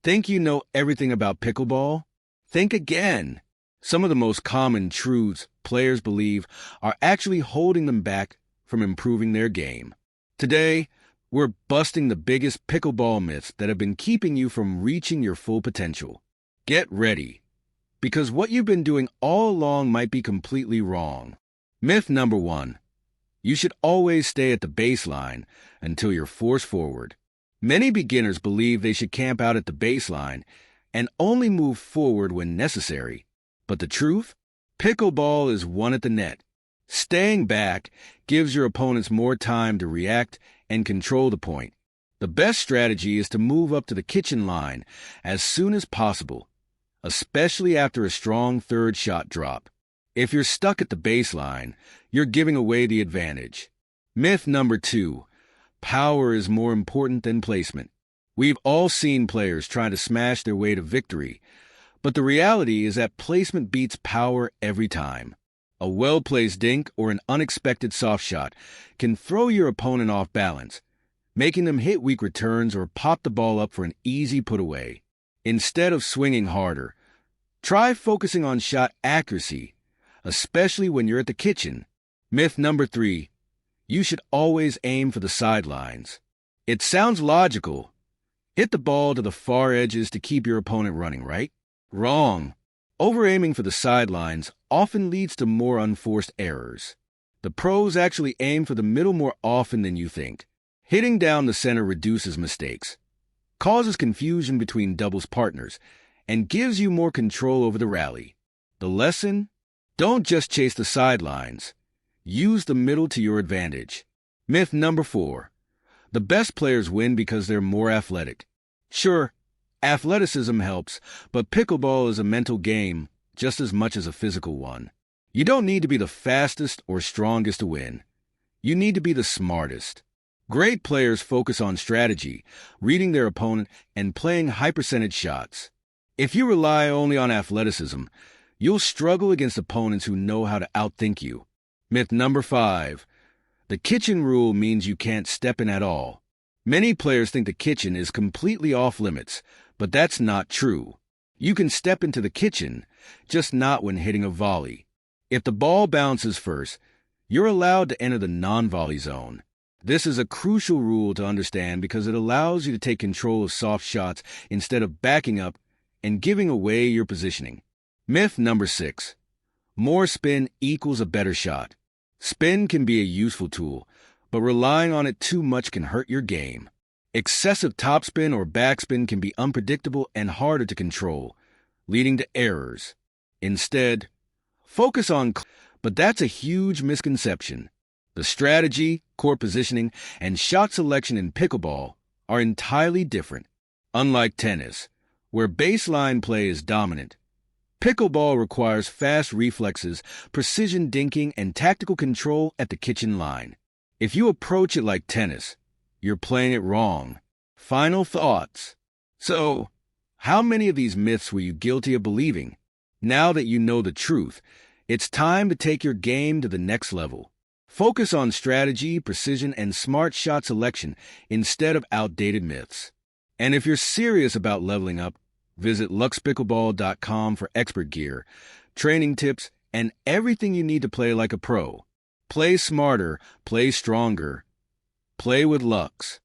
Think you know everything about pickleball? Think again. Some of the most common truths players believe are actually holding them back from improving their game. Today, we're busting the biggest pickleball myths that have been keeping you from reaching your full potential. Get ready, because what you've been doing all along might be completely wrong. Myth number 1. You should always stay at the baseline until you're forced forward. Many beginners believe they should camp out at the baseline and only move forward when necessary. But the truth? Pickleball is one at the net. Staying back gives your opponents more time to react and control the point. The best strategy is to move up to the kitchen line as soon as possible, especially after a strong third shot drop. If you're stuck at the baseline, you're giving away the advantage. Myth number 2. Power is more important than placement. We've all seen players trying to smash their way to victory, but the reality is that placement beats power every time. A well-placed dink or an unexpected soft shot can throw your opponent off balance, making them hit weak returns or pop the ball up for an easy put-away. Instead of swinging harder, try focusing on shot accuracy, especially when you're at the kitchen. Myth number 3. You should always aim for the sidelines. It sounds logical. Hit the ball to the far edges to keep your opponent running, right? Wrong. Over-aiming for the sidelines often leads to more unforced errors. The pros actually aim for the middle more often than you think. Hitting down the center reduces mistakes, causes confusion between doubles partners, and gives you more control over the rally. The lesson? Don't just chase the sidelines. Use the middle to your advantage. Myth number 4. The best players win because they're more athletic. Sure, athleticism helps, but pickleball is a mental game just as much as a physical one. You don't need to be the fastest or strongest to win. You need to be the smartest. Great players focus on strategy, reading their opponent, and playing high-percentage shots. If you rely only on athleticism, you'll struggle against opponents who know how to outthink you. Myth number 5. The kitchen rule means you can't step in at all. Many players think the kitchen is completely off limits, but that's not true. You can step into the kitchen, just not when hitting a volley. If the ball bounces first, you're allowed to enter the non-volley zone. This is a crucial rule to understand because it allows you to take control of soft shots instead of backing up and giving away your positioning. Myth number 6. More spin equals a better shot. Spin can be a useful tool, but relying on it too much can hurt your game. Excessive topspin or backspin can be unpredictable and harder to control, leading to errors. Instead, focus on but that's a huge misconception. The strategy, court positioning, and shot selection in pickleball are entirely different. Unlike tennis, where baseline play is dominant, pickleball requires fast reflexes, precision dinking, and tactical control at the kitchen line. If you approach it like tennis, you're playing it wrong. Final thoughts. So, how many of these myths were you guilty of believing? Now that you know the truth, it's time to take your game to the next level. Focus on strategy, precision, and smart shot selection instead of outdated myths. And if you're serious about leveling up, visit luxpickleball.com for expert gear, training tips, and everything you need to play like a pro. Play smarter, play stronger, play with Lux.